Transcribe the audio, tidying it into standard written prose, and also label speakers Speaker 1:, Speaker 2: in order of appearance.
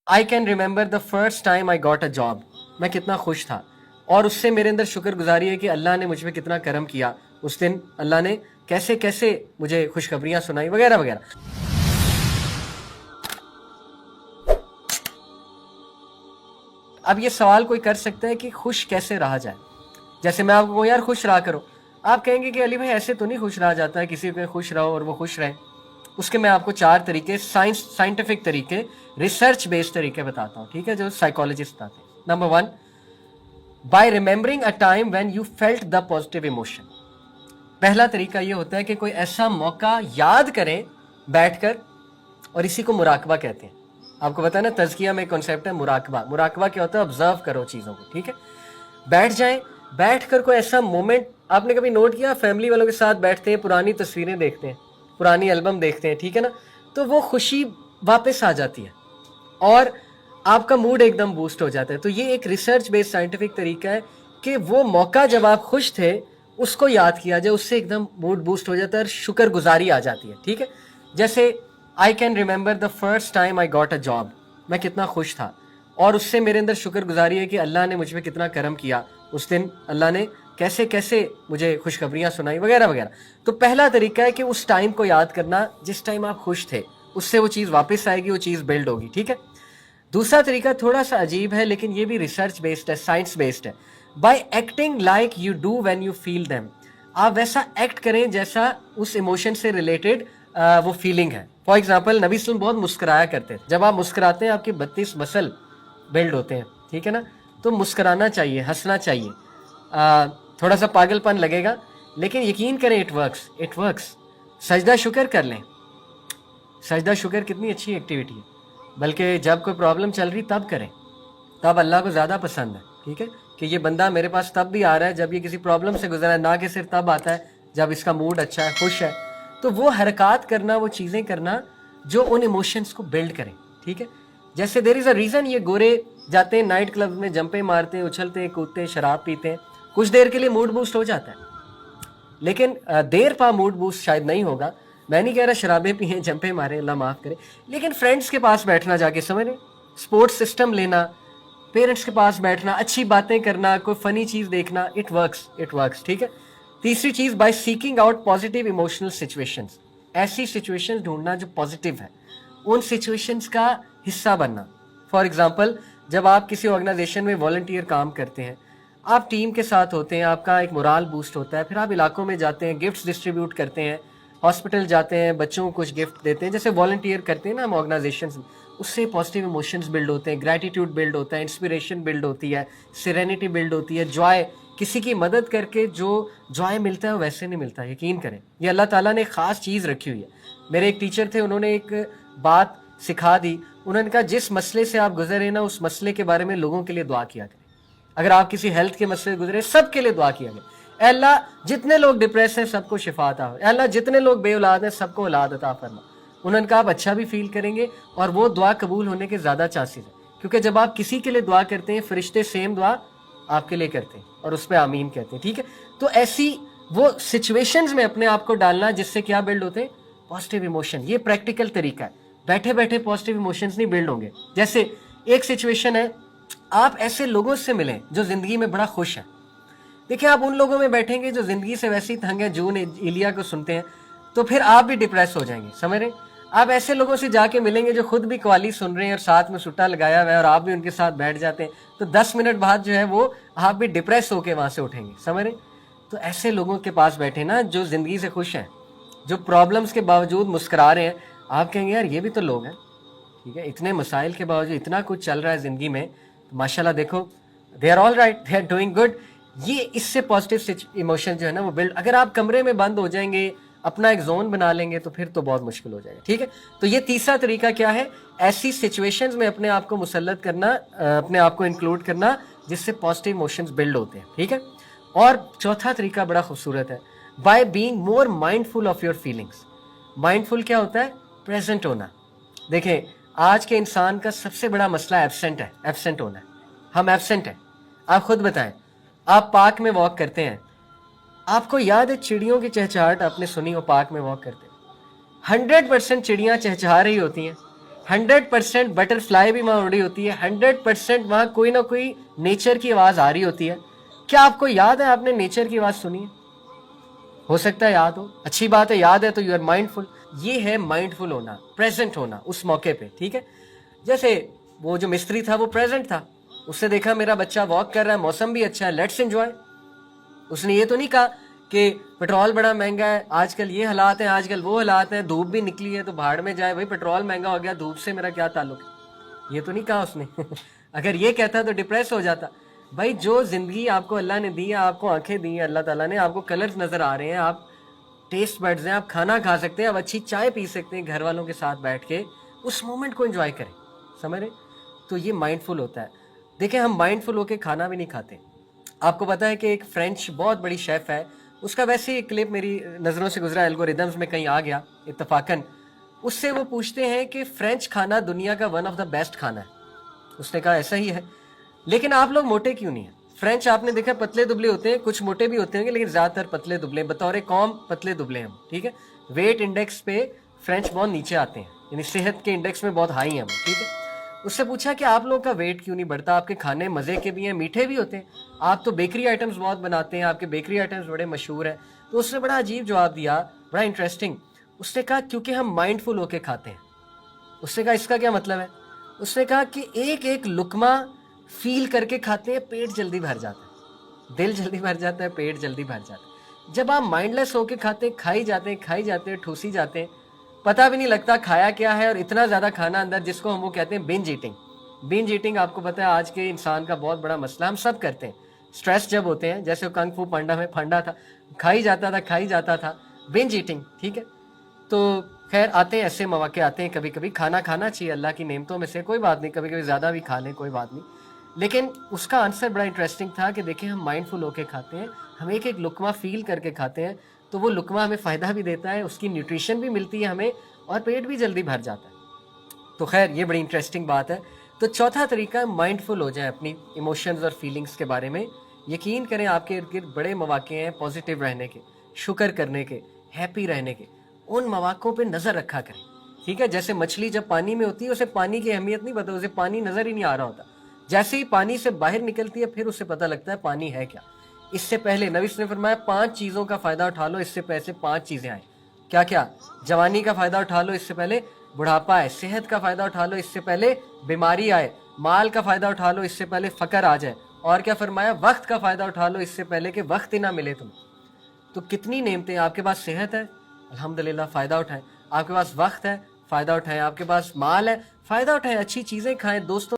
Speaker 1: I can remember the first time I got a job. मैं कितना खुश था और उससे मेरे अंदर शुक्रगुजारी है कि अल्लाह ने मुझ पे कितना करम किया। उस दिन अल्लाह ने कैसे कैसे मुझे खुशखबरियां सुनाई वगैरह वगैरह। अब ये सवाल कोई कर सकता है कि खुश कैसे रहा जाए। जैसे मैं आपको कहूँ यार खुश रहा करो, आप कहेंगे कि अली भाई ऐसे तो नहीं खुश रहा जाता है, किसी को खुश रहो और वो खुश रहे। उसके मैं आपको 4 तरीके, साइंटिफिक तरीके, रिसर्च बेस्ड तरीके बताता हूँ, ठीक है, जो साइकोलॉजिस्ट बताते हैं। Number 1, bye remembering a time when you felt the positive emotion. पहला तरीका ये होता है कि कोई ऐसा मौका याद करें बैठकर, और इसी को मुराकबा कहते हैं। आपको पता है ना, तज़किया में कॉन्सेप्ट है मुराकबा। मुराकबा क्या होता है? ऑब्जर्व करो चीज़ों को, ठीक है। बैठ जाएं, बैठ कर कोई ऐसा मोमेंट, आपने कभी नोट किया, फैमिली वालों के साथ बैठते हैं, पुरानी तस्वीरें देखते हैं, पुरानी एल्बम देखते हैं, ठीक है ना, तो वो खुशी वापस आ जाती है और आपका मूड एकदम बूस्ट हो जाता है। तो ये एक रिसर्च बेस्ड साइंटिफिक तरीका है कि वो मौका जब आप खुश थे उसको याद किया जाए, उससे एकदम मूड बूस्ट हो जाता है और शुक्रगुजारी आ जाती है, ठीक है। जैसे I can remember the first time I got a job. मैं कितना खुश था और उससे मेरे अंदर शुक्रगुजारी है कि अल्लाह ने मुझ पे कितना करम किया। उस दिन अल्लाह ने कैसे कैसे मुझे खुशखबरियां सुनाई वगैरह वगैरह। तो पहला तरीका है कि उस टाइम को याद करना जिस टाइम आप खुश थे, उससे वो चीज़ वापस आएगी, वो चीज़ बिल्ड होगी, ठीक है। दूसरा तरीका थोड़ा सा अजीब है लेकिन ये भी रिसर्च बेस्ड है, साइंस बेस्ड है। Bye acting like you do when you feel them. आप वैसा एक्ट करें जैसा उस इमोशन से रिलेटेड वो फीलिंग है। फॉर एग्जाम्पल, नबी सल्लल्लाहु अलैहि वसल्लम बहुत मुस्कुराया करते हैं। जब आप मुस्कुराते हैं आपके 32 मसल बिल्ड होते हैं, ठीक है ना। तो मुस्कुराना चाहिए, हंसना चाहिए। थोड़ा सा पागलपन लगेगा लेकिन यकीन करें इट वर्क्स, इट वर्क्स। सजदा शुक्र कर लें। सजदा शुक्र कितनी अच्छी एक्टिविटी है, बल्कि जब कोई प्रॉब्लम चल रही तब करें, तब अल्लाह को ज़्यादा पसंद है, ठीक है, कि ये बंदा मेरे पास तब भी आ रहा है जब ये किसी प्रॉब्लम से गुजरा है, ना कि सिर्फ तब आता है जब इसका मूड अच्छा है, खुश है। तो वो हरकत करना, वो चीज़ें करना जो उन इमोशंस को बिल्ड करें, ठीक है। जैसे देयर इज़ अ रीज़न ये गोरे जाते हैं नाइट क्लब में, जंपे मारते हैं, उछलते हैं, कूदते हैं, शराब पीते हैं, कुछ देर के लिए मूड बूस्ट हो जाता है लेकिन देर पा मूड बूस्ट शायद नहीं होगा। मैं नहीं कह रहा शराबें पिए, जंपे मारे, अल्लाह माफ़ करे, लेकिन फ्रेंड्स के पास बैठना, जाके समझ रहे, स्पोर्ट्स सिस्टम लेना, पेरेंट्स के पास बैठना, अच्छी बातें करना, कोई फ़नी चीज़ देखना, इट वर्क्स, इट वर्क्स, ठीक है। तीसरी चीज़, by seeking out positive emotional situations. ऐसी सिचुएशंस ढूंढना जो पॉजिटिव है, उन सिचुएशंस का हिस्सा बनना। फॉर एग्जांपल, जब आप किसी ऑर्गेनाइजेशन में वॉलंटियर काम करते हैं, आप टीम के साथ होते हैं, आपका एक मोराल बूस्ट होता है, फिर आप इलाकों में जाते हैं, गिफ्ट्स डिस्ट्रीब्यूट करते हैं, हॉस्पिटल जाते हैं, बच्चों को कुछ गिफ्ट देते हैं, जैसे वॉलंटियर करते हैं ना हम ऑर्गेनाइजेशंस में, उससे पॉजिटिव इमोशंस बिल्ड होते हैं, ग्रैटिट्यूड बिल्ड होता है, इंस्पिरेशन बिल्ड होती है, सिरेनिटी बिल्ड होती है, जॉय, किसी की मदद करके जो जॉय मिलता है वो वैसे नहीं मिलता, यकीन करें। ये अल्लाह ताला ने एक ख़ास चीज़ रखी हुई है। मेरे एक टीचर थे, उन्होंने एक बात सिखा दी, उन्होंने कहा जिस मसले से आप गुजरे ना, उस मसले के बारे में लोगों के लिए दुआ किया करें। अगर आप किसी हेल्थ के मसले से गुजरे, सबके लिए दुआ किया करें, अल्लाह जितने लोग डिप्रेस हैं सबको शिफा अता हो, अल्लाह जितने लोग बेऔलाद हैं सबको औलाद अता फरमा। उन्होंने कहा आप अच्छा भी फील करेंगे और वो दुआ कबूल होने के ज़्यादा चांसेस हैं, क्योंकि जब आप किसी के लिए दुआ करते हैं, फरिश्ते सेम दुआ आपके लिए करते हैं और उस पर आमीन कहते हैं, ठीक है। तो ऐसी वो सिचुएशंस में अपने आप को डालना जिससे क्या बिल्ड होते हैं, पॉजिटिव इमोशन। ये प्रैक्टिकल तरीका है, बैठे बैठे पॉजिटिव इमोशंस नहीं बिल्ड होंगे। जैसे एक सिचुएशन है, आप ऐसे लोगों से मिलें जो ज़िंदगी में बड़ा खुश है। देखिए, आप उन लोगों में बैठेंगे जो ज़िंदगी से वैसे ही तंग है, जून इलिया को सुनते हैं, तो फिर आप भी डिप्रेस हो जाएंगे, समझ रहे। आप ऐसे लोगों से जाके मिलेंगे जो खुद भी कवाली सुन रहे हैं और साथ में सुट्टा लगाया हुआ है और आप भी उनके साथ बैठ जाते हैं, तो 10 मिनट बाद जो है वो आप भी डिप्रेस होकर वहाँ से उठेंगे, समझ रहे। तो ऐसे लोगों के पास बैठे ना जो ज़िंदगी से खुश हैं, जो प्रॉब्लम्स के बावजूद मुस्करा रहे हैं। आप कहेंगे यार ये भी तो लोग हैं, ठीक है, इतने मसाइल के बावजूद इतना कुछ चल रहा है ज़िंदगी में, तो माशाल्लाह देखो, they are all right, they are doing good. ये इससे पॉजिटिव इमोशन जो है ना वो बिल्ड। अगर आप कमरे में बंद हो जाएंगे, अपना एक जोन बना लेंगे, तो फिर तो बहुत मुश्किल हो जाएगा, ठीक है। तो ये तीसरा तरीका क्या है, ऐसी सिचुएशंस में अपने आप को मुसल्लत करना, अपने आप को इंक्लूड करना जिससे पॉजिटिव इमोशंस बिल्ड होते हैं, ठीक है। और चौथा तरीका बड़ा खूबसूरत है, by being more mindful of your feelings. Mindful क्या होता है? प्रेजेंट होना। देखें, आज के इंसान का सबसे बड़ा मसला एब्सेंट है, एब्सेंट होना है। हम एब्सेंट हैं। आप खुद बताएं, आप पार्क में वॉक करते हैं, आपको याद है चिड़ियों की चहचहाट आपने सुनी हो, पार्क में वॉक करते हैं 100% चिड़ियाँ चहचहा रही होती हैं, 100% बटर फ्लाई भी वहाँ उड़ी होती है, 100% वहाँ कोई ना कोई नेचर की आवाज़ आ रही होती है। क्या आपको याद है आपने नेचर की आवाज़ सुनी है? हो सकता है याद हो, अच्छी बात है, याद है तो यू आर माइंडफुल। ये है माइंडफुल होना, प्रेजेंट होना उस मौके पे, ठीक है। जैसे वो जो मिस्त्री था वो प्रेजेंट था, उससे देखा मेरा बच्चा वॉक कर रहा है, मौसम भी अच्छा है, लेट्स एंजॉय। उसने ये तो नहीं कहा कि पेट्रोल बड़ा महंगा है, आजकल ये हालात हैं, आजकल वो हालात हैं, धूप भी निकली है तो भाड़ में जाए भाई, पेट्रोल महंगा हो गया, धूप से मेरा क्या ताल्लुक है, ये तो नहीं कहा उसने। अगर ये कहता तो डिप्रेस हो जाता। भाई जो जिंदगी आपको अल्लाह ने दी है, आपको आंखें दी हैं अल्लाह ताला ने, आपको कलर्स नजर आ रहे हैं, आप टेस्ट बड्स हैं, आप खाना खा सकते हैं, आप अच्छी चाय पी सकते हैं घर वालों के साथ बैठ के, उस मोमेंट को एंजॉय करें, समझ रहे? तो ये माइंडफुल होता है। देखिए हम माइंडफुल होके खाना भी नहीं खाते। आपको पता है कि एक फ्रेंच बहुत बड़ी शेफ़ है, उसका वैसे ही क्लिप मेरी नज़रों से गुजरा, एल्गोरिदम्स में कहीं आ गया इत्तफाकन। उससे वो पूछते हैं कि फ्रेंच खाना दुनिया का वन ऑफ द बेस्ट खाना है। उसने कहा ऐसा ही है, लेकिन आप लोग मोटे क्यों नहीं हैं? फ्रेंच आपने देखा पतले दुबले होते हैं, कुछ मोटे भी होते हैं, लेकिन ज़्यादातर पतले दुबले, बतौर कौम पतले दुबले हम, ठीक है। वेट इंडेक्स पे फ्रेंच बहुत नीचे आते हैं, यानी सेहत के इंडेक्स में बहुत हाई हैं हम, ठीक है। उससे पूछा कि आप लोग का वेट क्यों नहीं बढ़ता, आपके खाने मज़े के भी हैं, मीठे भी होते हैं, आप तो बेकरी आइटम्स बहुत बनाते हैं, आपके बेकरी आइटम्स बड़े मशहूर हैं। तो उसने बड़ा अजीब जवाब दिया, बड़ा इंटरेस्टिंग। उसने कहा क्योंकि हम माइंडफुल होके खाते हैं। उसने कहा इसका क्या मतलब है? उसने कहा कि एक एक लुकमा फील करके खाते हैं, पेट जल्दी भर जाता है, दिल जल्दी भर जाता है, पेट जल्दी भर जाता है। जब आप माइंडलेस होके खाते हैं, खाई जाते हैं, खाई जाते हैं, ठूसी जाते हैं, पता भी नहीं लगता खाया क्या है, और इतना ज़्यादा खाना अंदर, जिसको हम वो कहते हैं बिंज ईटिंग। बिंज ईटिंग आपको पता है आज के इंसान का बहुत बड़ा मसला, हम सब करते हैं। स्ट्रेस जब होते हैं, जैसे वो कंग फू पांडा में फंडा था, खाई जाता था, बिंज ईटिंग, ठीक है। तो खैर आते हैं ऐसे मौके, आते हैं कभी कभी, खाना खाना चाहिए अल्लाह की नेमतों में से, कोई बात नहीं, कभी कभी ज़्यादा भी खा लें कोई बात नहीं। लेकिन उसका आंसर बड़ा इंटरेस्टिंग था कि देखिए हम माइंडफुल होके खाते हैं, हम एक एक लुकमा फील करके खाते हैं, तो वो लुकमा हमें फ़ायदा भी देता है, उसकी न्यूट्रिशन भी मिलती है हमें, और पेट भी जल्दी भर जाता है। तो खैर ये बड़ी इंटरेस्टिंग बात है। तो चौथा तरीका, माइंडफुल हो जाए अपनी इमोशंस और फीलिंग्स के बारे में। यकीन करें आपके इर्द गिर्द बड़े मौके हैं पॉजिटिव रहने के, शुक्र करने के, हैप्पी रहने के, उन मौक़ों पे नज़र रखा करें, ठीक है। जैसे मछली जब पानी में होती है उसे पानी की अहमियत नहीं पता, उसे पानी नज़र ही नहीं आ रहा होता, जैसे ही पानी से बाहर निकलती है फिर उसे पता लगता है पानी है क्या। इससे पहले नबी ने फरमाया 5 चीज़ों का फ़ायदा उठा लो इससे पहले 5 चीज़ें आए। क्या क्या? जवानी का फ़ायदा उठा लो इससे पहले बुढ़ापा आए, सेहत का फ़ायदा उठा लो इससे पहले बीमारी आए, माल का फ़ायदा उठा लो इससे पहले फ़क्र आ जाए, और क्या फरमाया? वक्त का फ़ायदा उठा लो इससे पहले कि वक्त ही ना मिले तुम्हें। तो कितनी नेमतें, आपके पास सेहत है अल्हम्दुलिल्लाह फ़ायदा उठाएं, आपके पास वक्त है फ़ायदा उठाएं, आपके पास माल है फ़ायदा उठाएं, अच्छी चीज़ें खाएं, दोस्तों